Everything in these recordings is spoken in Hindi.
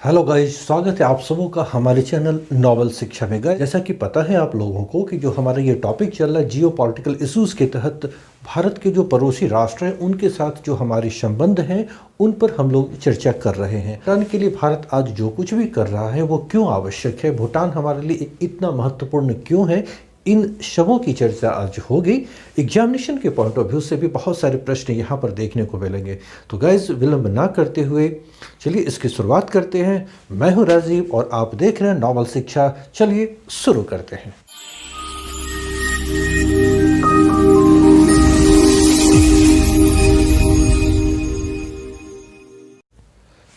हेलो गाइस, स्वागत है आप सबों का हमारे चैनल नॉवल शिक्षा में। गाइस, जैसा कि पता है आप लोगों को कि जो हमारा ये टॉपिक चल रहा है जियो पॉलिटिकल इश्यूज़ के तहत भारत के जो पड़ोसी राष्ट्र हैं उनके साथ जो हमारे संबंध हैं उन पर हम लोग चर्चा कर रहे हैं। भूटान के लिए भारत आज जो कुछ भी कर रहा है वो क्यों आवश्यक है, भूटान हमारे लिए इतना महत्वपूर्ण क्यों है, इन सबों की चर्चा आज होगी। एग्जामिनेशन के पॉइंट ऑफ व्यू से भी बहुत सारे प्रश्न यहाँ पर देखने को मिलेंगे। तो गाइज, विलंब ना करते हुए चलिए इसकी शुरुआत करते हैं। मैं हूँ राजीव और आप देख रहे हैं नॉवल शिक्षा। चलिए शुरू करते हैं।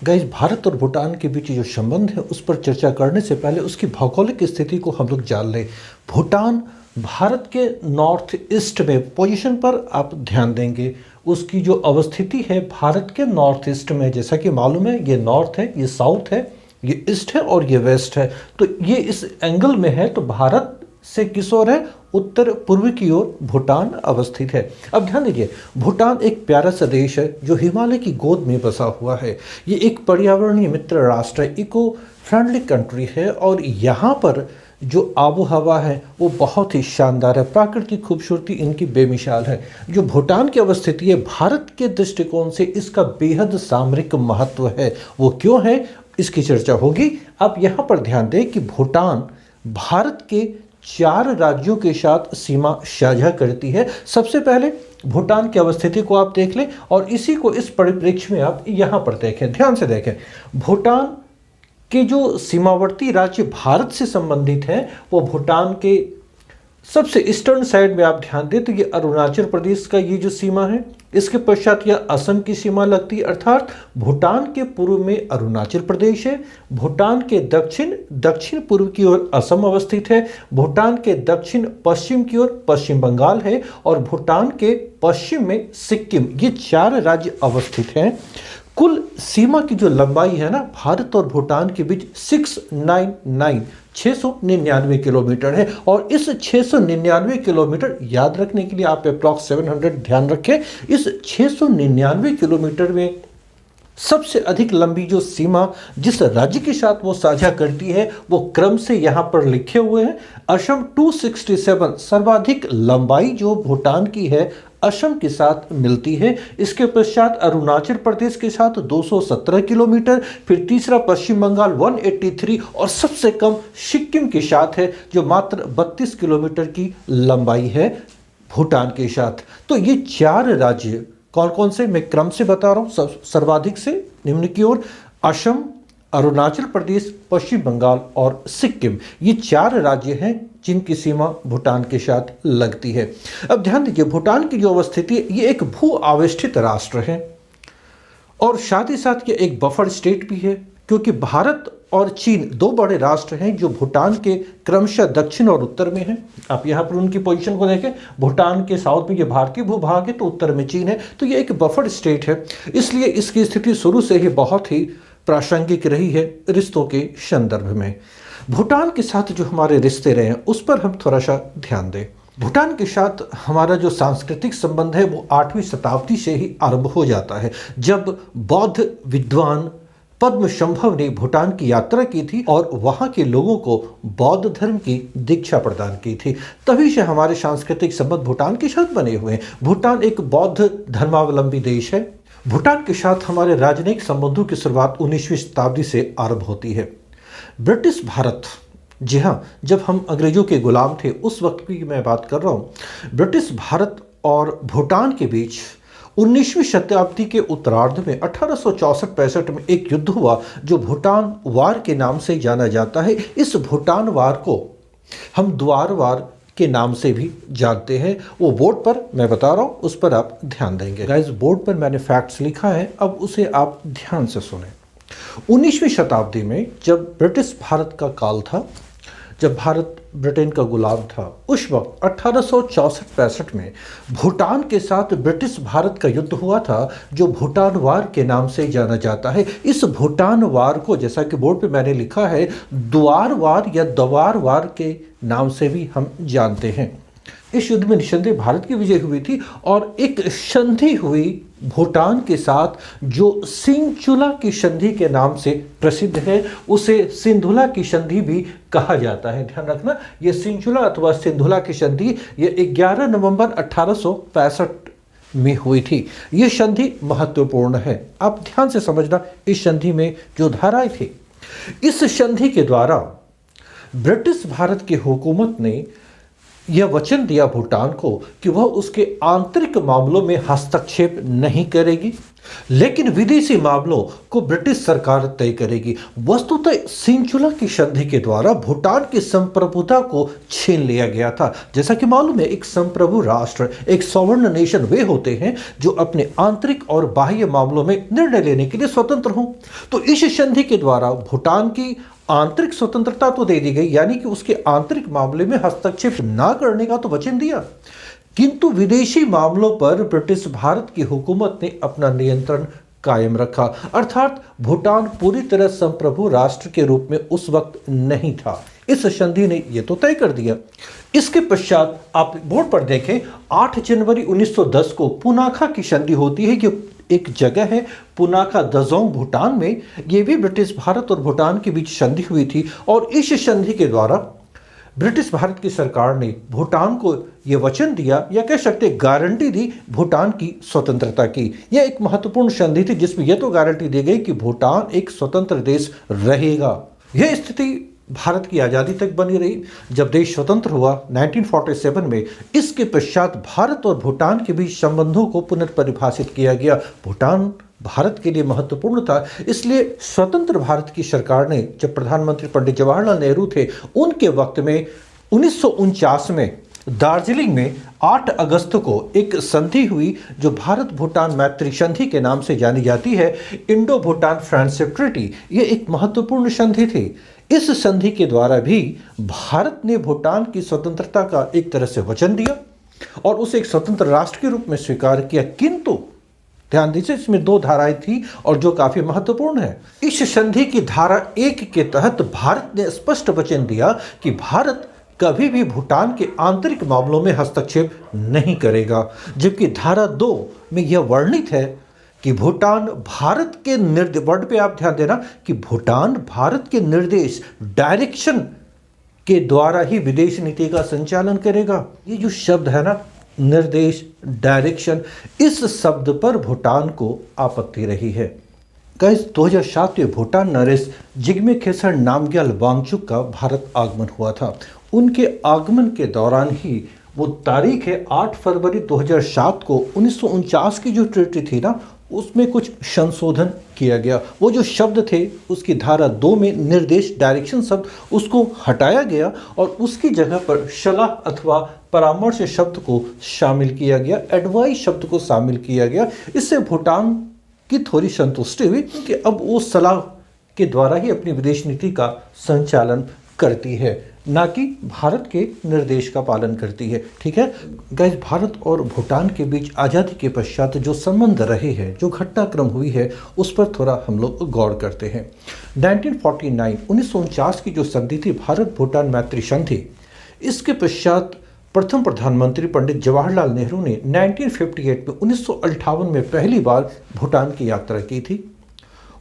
गाइज, भारत और भूटान के बीच जो संबंध है उस पर चर्चा करने से पहले उसकी भौगोलिक स्थिति को हम लोग जान लें। भूटान भारत के नॉर्थ ईस्ट में पोजीशन पर आप ध्यान देंगे, उसकी जो अवस्थिति है भारत के नॉर्थ ईस्ट में। जैसा कि मालूम है ये नॉर्थ है, ये साउथ है, ये ईस्ट है और ये वेस्ट है। तो ये इस एंगल में है, तो भारत से किस ओर है, उत्तर पूर्व की ओर भूटान अवस्थित है। अब ध्यान दीजिए, भूटान एक प्यारा सा देश है जो हिमालय की गोद में बसा हुआ है। ये एक पर्यावरणीय मित्र राष्ट्र है, इको फ्रेंडली कंट्री है और यहाँ पर जो आबो हवा है वो बहुत ही शानदार है। प्राकृतिक खूबसूरती इनकी बेमिसाल है। जो भूटान की अवस्थिति है भारत के दृष्टिकोण से इसका बेहद सामरिक महत्व है। वो क्यों है इसकी चर्चा होगी। आप यहाँ पर ध्यान दें कि भूटान भारत के 4 राज्यों के साथ सीमा साझा करती है। सबसे पहले भूटान की अवस्थिति को आप देख लें और इसी को इस परिप्रेक्ष्य में आप यहाँ पर देखें, ध्यान से देखें। भूटान के जो सीमावर्ती राज्य भारत से संबंधित हैं वो भूटान के सबसे ईस्टर्न साइड में आप ध्यान दें तो ये अरुणाचल प्रदेश का ये जो सीमा है, इसके पश्चात यह असम की सीमा लगती है। अर्थात भूटान के पूर्व में अरुणाचल प्रदेश है, भूटान के दक्षिण पूर्व की ओर असम अवस्थित है, भूटान के दक्षिण पश्चिम की ओर पश्चिम बंगाल है और भूटान के पश्चिम में सिक्किम। ये 4 राज्य अवस्थित हैं। कुल सीमा की जो लंबाई है ना भारत और भूटान के बीच 699 किलोमीटर है और इस 699 किलोमीटर याद रखने के लिए आप अप्रॉक्स 700 ध्यान रखें। इस 699 किलोमीटर में सबसे अधिक लंबी जो सीमा जिस राज्य के साथ वो साझा करती है वो क्रम से यहाँ पर लिखे हुए हैं। असम 267 सर्वाधिक लंबाई जो भूटान की है असम के साथ मिलती है। इसके पश्चात अरुणाचल प्रदेश के साथ 217 किलोमीटर, फिर तीसरा पश्चिम बंगाल 183 और सबसे कम सिक्किम के साथ है जो मात्र 32 किलोमीटर की लंबाई है भूटान के साथ। तो ये 4 राज्य कौन कौन से मैं क्रम से बता रहा हूँ, सर्वाधिक से निम्न की ओर असम, अरुणाचल प्रदेश, पश्चिम बंगाल और सिक्किम। ये 4 राज्य हैं जिनकी सीमा भूटान के साथ लगती है। अब ध्यान दीजिए, भूटान की जो अवस्थिति है ये एक भू आवेष्टित राष्ट्र है और साथ ही साथ ये एक बफर स्टेट भी है, क्योंकि भारत और चीन 2 बड़े राष्ट्र हैं जो भूटान के क्रमशः दक्षिण और उत्तर में हैं। आप यहाँ पर उनकी पोजीशन को देखें, भूटान के साउथ में ये भारतीय भूभाग है तो उत्तर में चीन है। तो ये एक बफर स्टेट है, इसलिए इसकी स्थिति शुरू से ही बहुत ही प्रासंगिक रही है रिश्तों के संदर्भ में। भूटान के साथ जो हमारे रिश्ते रहे हैं उस पर हम थोड़ा सा ध्यान दें। भूटान के साथ हमारा जो सांस्कृतिक संबंध है वो 8वीं शताब्दी से ही आरंभ हो जाता है, जब बौद्ध विद्वान पद्मसंभव ने भूटान की यात्रा की थी और वहाँ के लोगों को बौद्ध धर्म की दीक्षा प्रदान की थी। तभी से हमारे सांस्कृतिक संबंध भूटान के साथ बने हुए हैं। भूटान एक बौद्ध धर्मावलंबी देश है। भूटान के साथ हमारे राजनयिक संबंधों की शुरुआत 19वीं शताब्दी से आरंभ होती है। ब्रिटिश भारत, जी हाँ, जब हम अंग्रेजों के गुलाम थे उस वक्त की मैं बात कर रहा हूँ। ब्रिटिश भारत और भूटान के बीच 19वीं शताब्दी के उत्तरार्ध में 1864-65 में एक युद्ध हुआ जो भूटान वार के नाम से जाना जाता है। इस भूटान वार को हम द्वार वार के नाम से भी जानते हैं। वो बोर्ड पर मैं बता रहा हूँ, उस पर आप ध्यान देंगे। गाइस, बोर्ड पर मैंने फैक्ट्स लिखा है, अब उसे आप ध्यान से सुने। 19वीं शताब्दी में जब ब्रिटिश भारत का काल था, जब भारत ब्रिटेन का गुलाम था, उस वक्त 1864-65 में भूटान के साथ ब्रिटिश भारत का युद्ध हुआ था जो भूटान वार के नाम से जाना जाता है। इस भूटान वार को, जैसा कि बोर्ड पे मैंने लिखा है, द्वार वार या दवार वार के नाम से भी हम जानते हैं। इस युद्ध में निस्संदेह भारत की विजय हुई थी और एक संधि हुई भूटान के साथ जो सिंचुला की संधि के नाम से प्रसिद्ध है, उसे सिंधुला की संधि भी कहा जाता है। ध्यान रखना, ये सिंचुला अथवा सिंधुला की संधि ये 11 नवंबर 1865 में हुई थी। यह संधि महत्वपूर्ण है, आप ध्यान से समझना। इस संधि में जो धाराएं थी, इस संधि के द्वारा ब्रिटिश भारत की हुकूमत ने यह वचन दिया भूटान को कि वह उसके आंतरिक मामलों में हस्तक्षेप नहीं करेगी, लेकिन विदेशी मामलों को ब्रिटिश सरकार तय करेगी। वस्तुतः सिंचुला की संधि के द्वारा भूटान की संप्रभुता को छीन लिया गया था। जैसा कि मालूम है, एक संप्रभु राष्ट्र, एक सॉवरेन नेशन वे होते हैं जो अपने आंतरिक और बाह्य मामलों में निर्णय लेने के लिए स्वतंत्र हों। तो इस संधि के द्वारा भूटान की आंतरिक स्वतंत्रता तो दे दी गई, यानी कि उसके आंतरिक मामले में हस्तक्षेप ना करने का तो वचन दिया, किंतु विदेशी मामलों पर ब्रिटिश भारत की हुकूमत ने अपना नियंत्रण कायम रखा। अर्थात भूटान पूरी तरह संप्रभु राष्ट्र के रूप में उस वक्त नहीं था। इस संधि ने यह तो तय कर दिया। इसके पश्चात आप बोर्ड पर देखें, 8 जनवरी 1910 को पुनाखा की संधि होती है। ये एक जगह है पुनाखा दजोंग भूटान में, यह भी ब्रिटिश भारत और भूटान के बीच संधि हुई थी। और इस संधि के द्वारा ब्रिटिश भारत की सरकार ने भूटान को यह वचन दिया, या कह सकते गारंटी दी भूटान की स्वतंत्रता की। यह एक महत्वपूर्ण संधि थी जिसमें यह तो गारंटी दी गई कि भूटान एक स्वतंत्र देश रहेगा। यह स्थिति भारत की आज़ादी तक बनी रही। जब देश स्वतंत्र हुआ 1947 में, इसके पश्चात भारत और भूटान के बीच संबंधों को पुनर्परिभाषित किया गया। भूटान भारत के लिए महत्वपूर्ण था, इसलिए स्वतंत्र भारत की सरकार ने, जब प्रधानमंत्री पंडित जवाहरलाल नेहरू थे, उनके वक्त में 1949 में दार्जिलिंग में 8 अगस्त को एक संधि हुई जो भारत भूटान मैत्री संधि के नाम से जानी जाती है, इंडो भूटान फ्रेंडशिप ट्रीटी। ये एक महत्वपूर्ण संधि थी। इस संधि के द्वारा भी भारत ने भूटान की स्वतंत्रता का एक तरह से वचन दिया और उसे एक स्वतंत्र राष्ट्र के रूप में स्वीकार किया। किंतु ध्यान दीजिए, इसमें 2 धाराएं थी और जो काफी महत्वपूर्ण है। इस संधि की धारा 1 के तहत भारत ने स्पष्ट वचन दिया कि भारत कभी भी भूटान के आंतरिक मामलों में हस्तक्षेप नहीं करेगा, जबकि धारा 2 में यह वर्णित है कि भूटान भारत के निर्देश, वर्ड पे आप ध्यान देना, कि भूटान भारत के निर्देश, डायरेक्शन के द्वारा ही विदेश नीति का संचालन करेगा। ये जो शब्द है ना, निर्देश, डायरेक्शन, इस शब्द पर भूटान को आपत्ति रही है। गाइस, 2007 में भूटान नरेश जिग्मे खेसर नामग्याल वांगचुक का भारत आगमन हुआ था। उनके आगमन के दौरान ही वो तारीख है 8 फरवरी 2007 को 1949 की जो ट्रीटी थी ना, उसमें कुछ संशोधन किया गया। वो जो शब्द थे उसकी धारा 2 में निर्देश, डायरेक्शन शब्द, उसको हटाया गया और उसकी जगह पर सलाह अथवा परामर्श शब्द को शामिल किया गया, एडवाइस शब्द को शामिल किया गया। इससे भूटान की थोड़ी संतुष्टि हुई कि अब वो सलाह के द्वारा ही अपनी विदेश नीति का संचालन करती है, ना कि भारत के निर्देश का पालन करती है। ठीक है गाइस, भारत और भूटान के बीच आज़ादी के पश्चात जो संबंध रहे हैं, जो घटनाक्रम हुई है, उस पर थोड़ा हम लोग गौर करते हैं। 1949 की जो संधि थी, भारत भूटान मैत्री संधि, इसके पश्चात प्रथम प्रधानमंत्री पंडित जवाहरलाल नेहरू ने 1958 में 1958 में पहली बार भूटान की यात्रा की थी।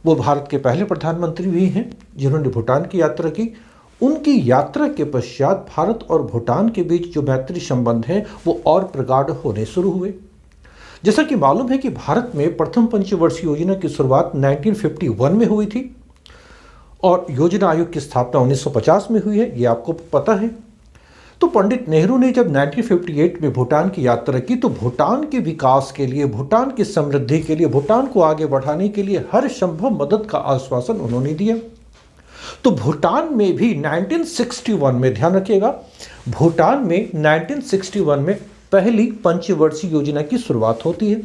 वो भारत के पहले प्रधानमंत्री भी हैं जिन्होंने भूटान की यात्रा की। उनकी यात्रा के पश्चात भारत और भूटान के बीच जो मैत्री संबंध हैं वो और प्रगाढ़ होने शुरू हुए। जैसा कि मालूम है कि भारत में प्रथम पंचवर्षीय योजना की शुरुआत 1951 में हुई थी और योजना आयोग की स्थापना 1950 में हुई है, ये आपको पता है। तो पंडित नेहरू ने जब 1958 में भूटान की यात्रा की तो भूटान के विकास के लिए, भूटान की समृद्धि के लिए, भूटान को आगे बढ़ाने के लिए हर संभव मदद का आश्वासन उन्होंने दिया। तो भूटान में भी 1961 में, ध्यान रखिएगा, भूटान में 1961 में पहली पंचवर्षीय योजना की शुरुआत होती है।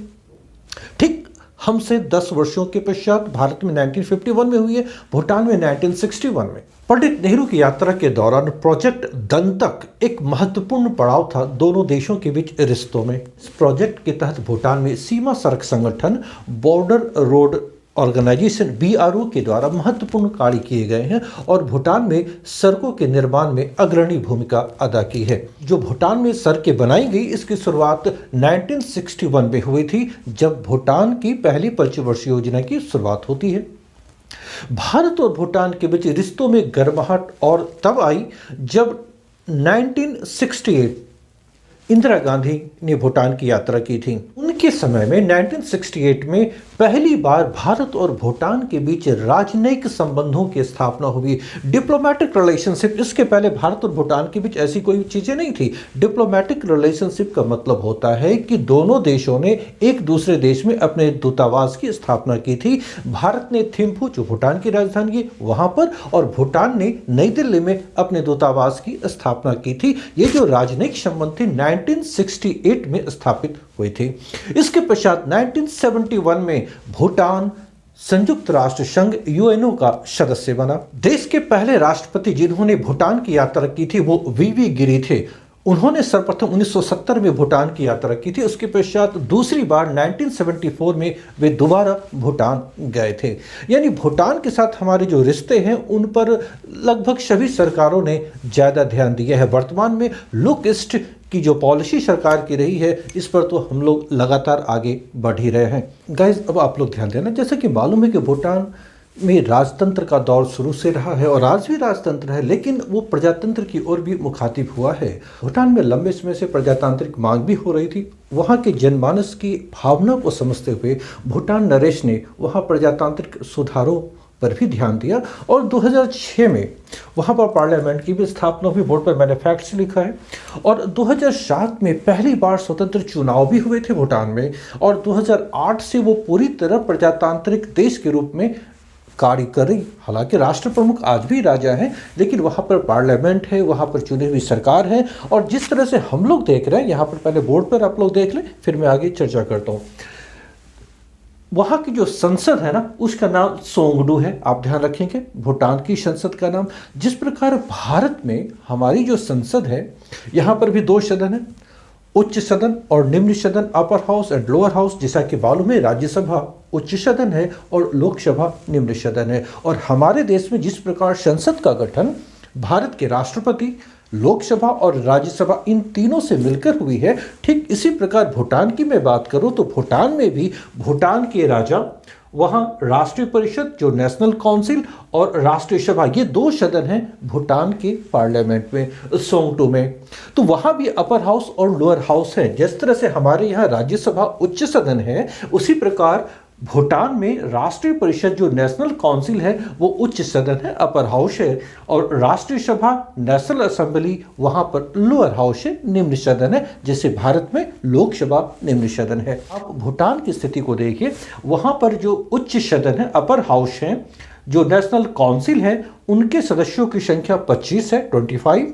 ठीक हमसे 10 वर्षों के पश्चात भारत में 1951 में हुई है, भूटान में 1961 में। पंडित नेहरू की यात्रा के दौरान प्रोजेक्ट दंतक एक महत्वपूर्ण पड़ाव था दोनों देशों के बीच रिश्तों में। इस प्रोजेक्ट के तहत भूटान में सीमा सड़क संगठन, बॉर्डर रोड ऑर्गेनाइजेशन BRO के द्वारा महत्वपूर्ण कार्य किए गए हैं और भूटान में सड़कों के निर्माण में अग्रणी भूमिका अदा की है। जो भूटान में सड़कें बनाई गई, इसकी शुरुआत 1961 में हुई थी, जब भूटान की पहली पंचवर्षीय योजना की शुरुआत होती है। भारत और भूटान के बीच रिश्तों में गर्माहट और तब आई जब 1968 इंदिरा गांधी ने भूटान की यात्रा की थी। उनके समय में 1968 में पहली बार भारत और भूटान के बीच राजनयिक संबंधों की स्थापना हुई। डिप्लोमेटिक रिलेशनशिप, इसके पहले भारत और भूटान के बीच ऐसी कोई चीजें नहीं थी। डिप्लोमेटिक रिलेशनशिप का मतलब होता है कि दोनों देशों ने एक दूसरे देश में अपने दूतावास की स्थापना की थी। भारत ने थिम्पू, जो भूटान की राजधानी है, वहां पर, और भूटान ने नई दिल्ली में अपने दूतावास की स्थापना की थी। ये जो राजनयिक संबंध थे 1968 में स्थापित हुए थे। इसके पश्चात 1971 में भूटान संयुक्त राष्ट्र संघ UNO का सदस्य बना। देश के पहले राष्ट्रपति जिन्होंने भूटान की यात्रा की थी वो VV गिरी थे। उन्होंने सर्वप्रथम 1970 में भूटान की यात्रा की थी। उसके पश्चात दूसरी बार 1974 में वे दोबारा भूटान गए थे। यानी भूटान के साथ हमारे जो रिश्ते हैं उन पर लगभग सभी सरकारों ने ज़्यादा ध्यान दिया है। वर्तमान में लुक ईस्ट की जो पॉलिसी सरकार की रही है, इस पर तो हम लोग लगातार आगे बढ़ ही रहे हैं। गाइज, अब आप लोग ध्यान देना, जैसा कि मालूम है कि भूटान में राजतंत्र का दौर शुरू से रहा है और आज भी राजतंत्र है, लेकिन वो प्रजातंत्र की ओर भी मुखातिब हुआ है। भूटान में लंबे समय से प्रजातांत्रिक मांग भी हो रही थी। वहाँ के जनमानस की भावना को समझते हुए भूटान नरेश ने वहाँ प्रजातांत्रिक सुधारों पर भी ध्यान दिया और 2006 में वहाँ पर पार्लियामेंट की भी स्थापना हुई। बोर्ड पर मैंने फैक्ट्स लिखा है। और 2007 में पहली बार स्वतंत्र चुनाव भी हुए थे भूटान में और 2008 से वो पूरी तरह प्रजातांत्रिक देश के रूप में कार्य कर रही। हालांकि राष्ट्र प्रमुख आज भी राजा हैं, लेकिन वहाँ पर पार्लियामेंट है, वहाँ पर चुनी हुई सरकार है। और जिस तरह से हम लोग देख रहे हैं, यहाँ पर पहले बोर्ड पर आप लोग देख लें, फिर मैं आगे चर्चा करता हूँ। वहाँ की जो संसद है ना, उसका नाम सोंगडू है, आप ध्यान रखेंगे, भूटान की संसद का नाम। जिस प्रकार भारत में हमारी जो संसद है, यहाँ पर भी दो सदन है, उच्च सदन और निम्न सदन, upper house and lower house. जैसा कि मालूम है, राज्यसभा उच्च सदन है और लोकसभा निम्न सदन है। और हमारे देश में जिस प्रकार संसद का गठन भारत के राष्ट्रपति, लोकसभा और राज्यसभा इन तीनों से मिलकर हुई है, ठीक इसी प्रकार भूटान की मैं बात करूं तो भूटान में भी भूटान के राजा, वहाँ राष्ट्रीय परिषद जो नेशनल काउंसिल और राष्ट्रीय सभा, ये दो सदन हैं भूटान के पार्लियामेंट में, सोंगटू में। तो वहाँ भी अपर हाउस और लोअर हाउस है। जिस तरह से हमारे यहाँ राज्यसभा उच्च सदन है, उसी प्रकार भूटान में राष्ट्रीय परिषद जो नेशनल काउंसिल है वो उच्च सदन है, अपर हाउस है, और राष्ट्रीय सभा नेशनल असेंबली वहां पर लोअर हाउस है, निम्न सदन है। जैसे भारत में लोकसभा निम्न सदन है। आप भूटान की स्थिति को देखिए, वहां पर जो उच्च सदन है, अपर हाउस है, जो नेशनल काउंसिल है, उनके सदस्यों की संख्या 25 है, 25।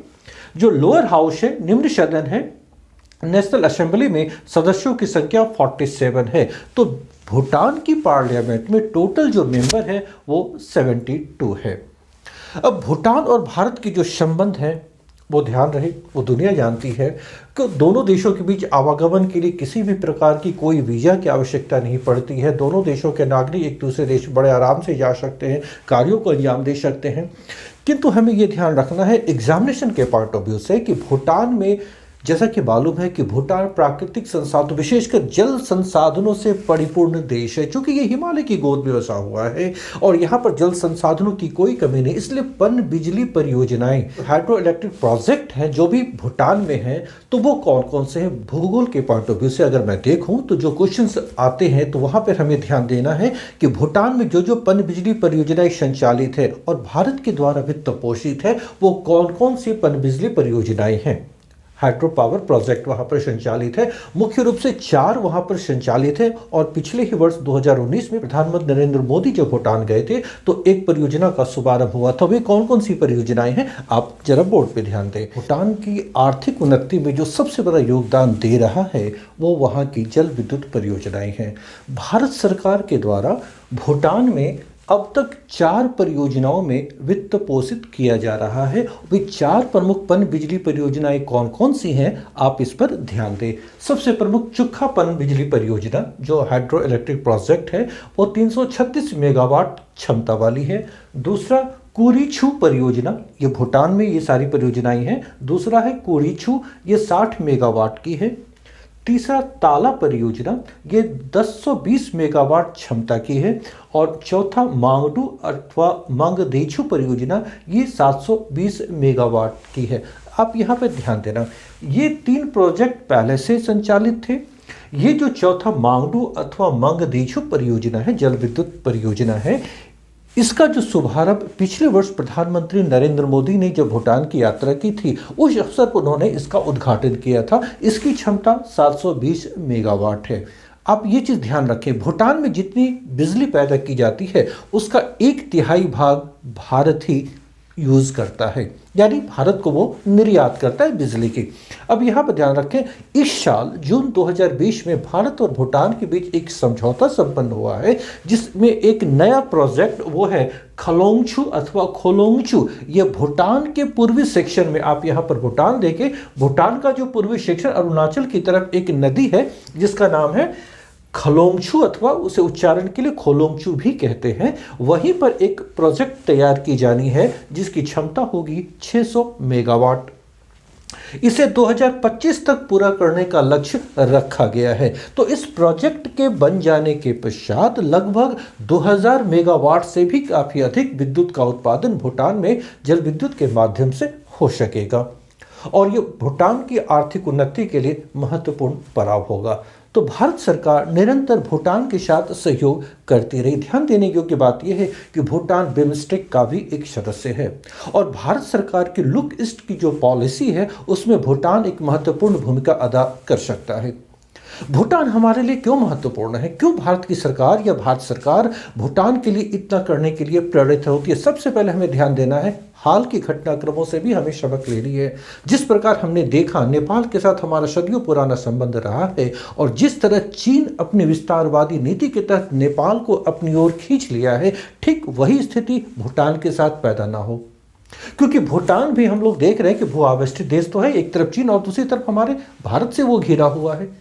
जो लोअर हाउस है, निम्न सदन है, नेशनल असेंबली में सदस्यों की संख्या 47 है। तो भूटान की पार्लियामेंट में टोटल जो मेंबर है वो 72 है। अब भूटान और भारत के जो संबंध हैं वो ध्यान रहे, वो दुनिया जानती है कि दोनों देशों के बीच आवागमन के लिए किसी भी प्रकार की कोई वीज़ा की आवश्यकता नहीं पड़ती है। दोनों देशों के नागरिक एक दूसरे देश बड़े आराम से जा सकते हैं, कार्यों को अंजाम दे सकते हैं। किंतु हमें ये ध्यान रखना है एग्जामिनेशन के पॉइंट ऑफ व्यू से कि भूटान में, जैसा कि मालूम है कि भूटान प्राकृतिक संसाधन, विशेषकर जल संसाधनों से परिपूर्ण देश है, क्योंकि ये हिमालय की गोद में बसा हुआ है और यहाँ पर जल संसाधनों की कोई कमी नहीं। इसलिए पन बिजली परियोजनाएं, हाइड्रो इलेक्ट्रिक प्रोजेक्ट हैं जो भी भूटान में हैं, तो वो कौन कौन से हैं? भूगोल के पॉइंट ऑफ व्यू से अगर मैं देखूं तो जो क्वेश्चंस आते हैं तो वहाँ पर हमें ध्यान देना है कि भूटान में जो जो पन बिजली परियोजनाएं संचालित है और भारत के द्वारा वित्त पोषित है, वो कौन कौन सी पन बिजली परियोजनाएं हैं। हाइड्रो पावर प्रोजेक्ट वहां पर संचालित है, मुख्य रूप से 4 वहां पर संचालित है। और पिछले ही वर्ष 2019 में प्रधानमंत्री नरेंद्र मोदी जब भूटान गए थे तो एक परियोजना का शुभारंभ हुआ था। वे कौन कौन सी परियोजनाएं हैं, आप जरा बोर्ड पे ध्यान दें। भूटान की आर्थिक उन्नति में जो सबसे बड़ा योगदान दे रहा है वो वहां की जल विद्युत परियोजनाएं हैं। भारत सरकार के द्वारा भूटान में अब तक 4 परियोजनाओं में वित्त पोषित किया जा रहा है। वे 4 प्रमुख पन बिजली परियोजनाएं कौन कौन सी हैं, आप इस पर ध्यान दें। सबसे प्रमुख चुक्खा पन बिजली परियोजना जो हाइड्रो इलेक्ट्रिक प्रोजेक्ट है वो 336 मेगावाट क्षमता वाली है। दूसरा कुरीछू परियोजना, ये भूटान में ये सारी परियोजनाएं हैं। दूसरा है कुरीछू, ये 60 मेगावाट की है। तीसरा ताला परियोजना, ये 1020 मेगावाट क्षमता की है। और चौथा मांगडू अथवा मांगदेछू परियोजना, ये 720 मेगावाट की है। आप यहाँ पे ध्यान देना, ये 3 प्रोजेक्ट पहले से संचालित थे। ये जो चौथा मांगडू अथवा मांगदेछू परियोजना है, जल विद्युत परियोजना है, इसका जो शुभारंभ पिछले वर्ष प्रधानमंत्री नरेंद्र मोदी ने जब भूटान की यात्रा की थी, उस अवसर पर उन्होंने इसका उद्घाटन किया था। इसकी क्षमता 720 मेगावाट है। आप ये चीज़ ध्यान रखें, भूटान में जितनी बिजली पैदा की जाती है उसका 1/3 भाग भारत ही यूज करता है, यानी भारत को वो निर्यात करता है बिजली की। अब यहाँ पर ध्यान रखें, इस साल जून 2020 में भारत और भूटान के बीच एक समझौता संपन्न हुआ है, जिसमें एक नया प्रोजेक्ट वो है खलोंगछू अथवा खोलोंगछू। ये भूटान के पूर्वी सेक्शन में, आप यहाँ पर भूटान देखें, भूटान का जो पूर्वी सेक्शन अरुणाचल की तरफ एक नदी है जिसका नाम है खलोंगछू अथवा उसे उच्चारण के लिए खोलोंगछू भी कहते हैं। वहीं पर एक प्रोजेक्ट तैयार की जानी है जिसकी क्षमता होगी 600 मेगावाट। इसे 2025 तक पूरा करने का लक्ष्य रखा गया है। तो इस प्रोजेक्ट के बन जाने के पश्चात लगभग 2000 मेगावाट से भी काफी अधिक विद्युत का उत्पादन भूटान में जल विद्युत के माध्यम से हो सकेगा और ये भूटान की आर्थिक उन्नति के लिए महत्वपूर्ण पड़ाव होगा। तो भारत सरकार निरंतर भूटान के साथ सहयोग करती रही। ध्यान देने योग्य बात यह है कि भूटान बिम्स्टेक का भी एक सदस्य है और भारत सरकार की लुक ईस्ट की जो पॉलिसी है उसमें भूटान एक महत्वपूर्ण भूमिका अदा कर सकता है। भूटान हमारे लिए क्यों महत्वपूर्ण है, क्यों भारत की सरकार या भारत सरकार भूटान के लिए इतना करने के लिए प्रेरित होती है? सबसे पहले हमें ध्यान देना है, हाल की घटनाक्रमों से भी हमें सबक लेनी है। जिस प्रकार हमने देखा नेपाल के साथ हमारा सदियों पुराना संबंध रहा है और जिस तरह चीन अपनी विस्तारवादी नीति के तहत नेपाल को अपनी ओर खींच लिया है, ठीक वही स्थिति भूटान के साथ पैदा ना हो। क्योंकि भूटान भी हम लोग देख रहे हैं कि भू आविष्टित देश तो है, एक तरफ चीन और दूसरी तरफ हमारे भारत से वो घिरा हुआ है।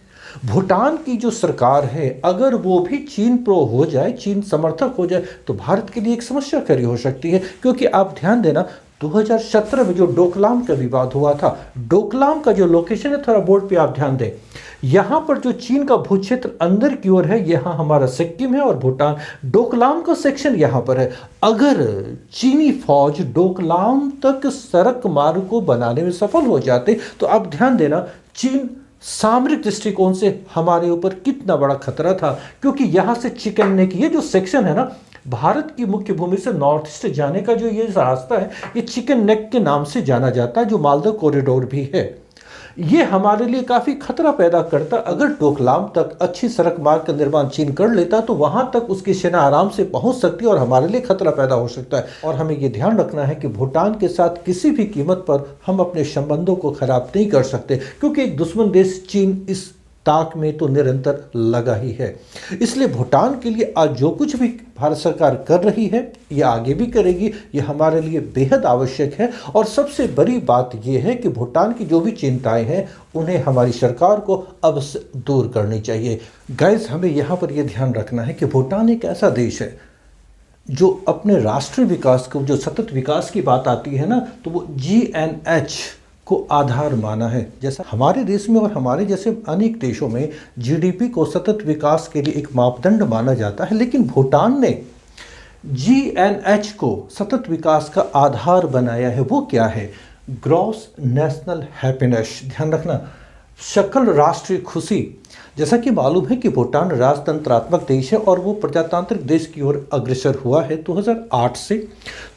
भूटान की जो सरकार है अगर वो भी चीन प्रो हो जाए, चीन समर्थक हो जाए, तो भारत के लिए एक समस्या खड़ी हो सकती है। क्योंकि आप ध्यान देना, 2017 में जो डोकलाम का विवाद हुआ था, डोकलाम का जो लोकेशन है, थोड़ा बोर्ड पे आप ध्यान दें, यहाँ पर जो चीन का भू क्षेत्र अंदर की ओर है, यहाँ हमारा सिक्किम है और भूटान, डोकलाम का सेक्शन यहाँ पर है। अगर चीनी फौज डोकलाम तक सड़क मार्ग को बनाने में सफल हो जाते तो आप ध्यान देना, चीन सामरिक दृष्टिकोण से हमारे ऊपर कितना बड़ा खतरा था। क्योंकि यहाँ से चिकन नेक, ये जो सेक्शन है ना, भारत की मुख्य भूमि से नॉर्थ ईस्ट जाने का जो ये रास्ता है, ये चिकन नेक के नाम से जाना जाता है, जो मालदा कॉरिडोर भी है। ये हमारे लिए काफ़ी खतरा पैदा करता। अगर डोकलाम तक अच्छी सड़क मार्ग का निर्माण चीन कर लेता तो वहाँ तक उसकी सेना आराम से पहुँच सकती और हमारे लिए खतरा पैदा हो सकता है। और हमें ये ध्यान रखना है कि भूटान के साथ किसी भी कीमत पर हम अपने संबंधों को खराब नहीं कर सकते, क्योंकि एक दुश्मन देश चीन इस ताक में तो निरंतर लगा ही है। इसलिए भूटान के लिए आज जो कुछ भी भारत सरकार कर रही है, ये आगे भी करेगी, ये हमारे लिए बेहद आवश्यक है। और सबसे बड़ी बात ये है कि भूटान की जो भी चिंताएं हैं उन्हें हमारी सरकार को अब से दूर करनी चाहिए। गाइस, हमें यहाँ पर यह ध्यान रखना है कि भूटान एक ऐसा देश है जो अपने राष्ट्रीय विकास को, जो सतत विकास की बात आती है ना, तो वो GNH को आधार माना है। जैसा हमारे देश में और हमारे जैसे अनेक देशों में GDP को सतत विकास के लिए एक मापदंड माना जाता है, लेकिन भूटान ने GNH को सतत विकास का आधार बनाया है। वो क्या है? Gross national happiness. ध्यान रखना, सकल राष्ट्रीय खुशी। जैसा कि मालूम है कि भूटान राजतंत्रात्मक देश है और वो प्रजातांत्रिक देश की ओर अग्रसर हुआ है 2008 से।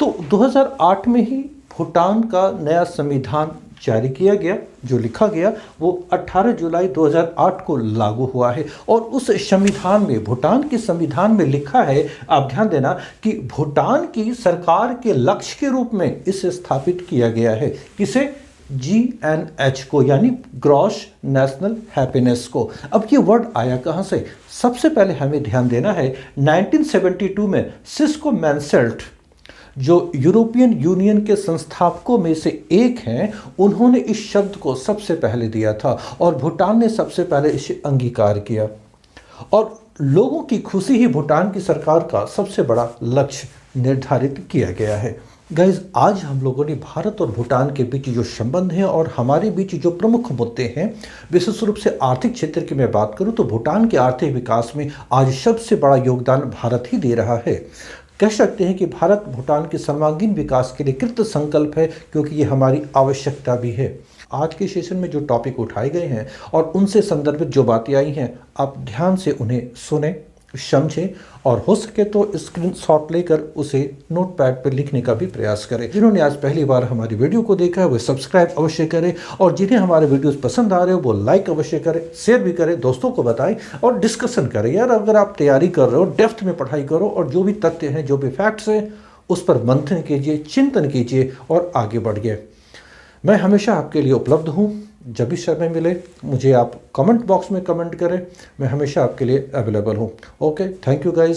तो 2008 में ही भूटान का नया संविधान जारी किया गया, जो लिखा गया वो 18 जुलाई 2008 को लागू हुआ है। और उस संविधान में, भूटान के संविधान में लिखा है, आप ध्यान देना, कि भूटान की सरकार के लक्ष्य के रूप में इसे स्थापित किया गया है। किसे? GNH को, यानी ग्रॉस नेशनल हैप्पीनेस को। अब ये वर्ड आया कहाँ से? सबसे पहले हमें ध्यान देना है 1972 में सिस्को मैनसेल्ट, जो यूरोपियन यूनियन के संस्थापकों में से एक हैं, उन्होंने इस शब्द को सबसे पहले दिया था और भूटान ने सबसे पहले इसे अंगीकार किया। और लोगों की खुशी ही भूटान की सरकार का सबसे बड़ा लक्ष्य निर्धारित किया गया है। गाइज, आज हम लोगों ने भारत और भूटान के बीच जो संबंध हैं और हमारे बीच जो प्रमुख मुद्दे हैं, विशेष रूप से आर्थिक क्षेत्र की मैं बात करूं तो भूटान के आर्थिक विकास में आज सबसे बड़ा योगदान भारत ही दे रहा है। कह सकते हैं कि भारत भूटान के सर्वांगीण विकास के लिए कृत संकल्प है, क्योंकि ये हमारी आवश्यकता भी है। आज के सेशन में जो टॉपिक उठाए गए हैं और उनसे संदर्भित जो बातें आई हैं, आप ध्यान से उन्हें सुने, समझें और हो सके तो स्क्रीनशॉट लेकर उसे नोटपैड पर लिखने का भी प्रयास करें। जिन्होंने आज पहली बार हमारी वीडियो को देखा है वो सब्सक्राइब अवश्य करें, और जिन्हें हमारे वीडियोस पसंद आ रहे हो वो लाइक अवश्य करें, शेयर भी करें, दोस्तों को बताएं और डिस्कशन करें। यार, अगर आप तैयारी कर रहे हो, डेप्थ में पढ़ाई करो और जो भी तथ्य हैं, जो भी फैक्ट्स हैं, उस पर मंथन कीजिए, चिंतन कीजिए और आगे बढ़िए। मैं हमेशा आपके लिए उपलब्ध हूँ। जब भी समय मिले मुझे आप कमेंट बॉक्स में कमेंट करें, मैं हमेशा आपके लिए अवेलेबल हूँ। Okay, thank you guys.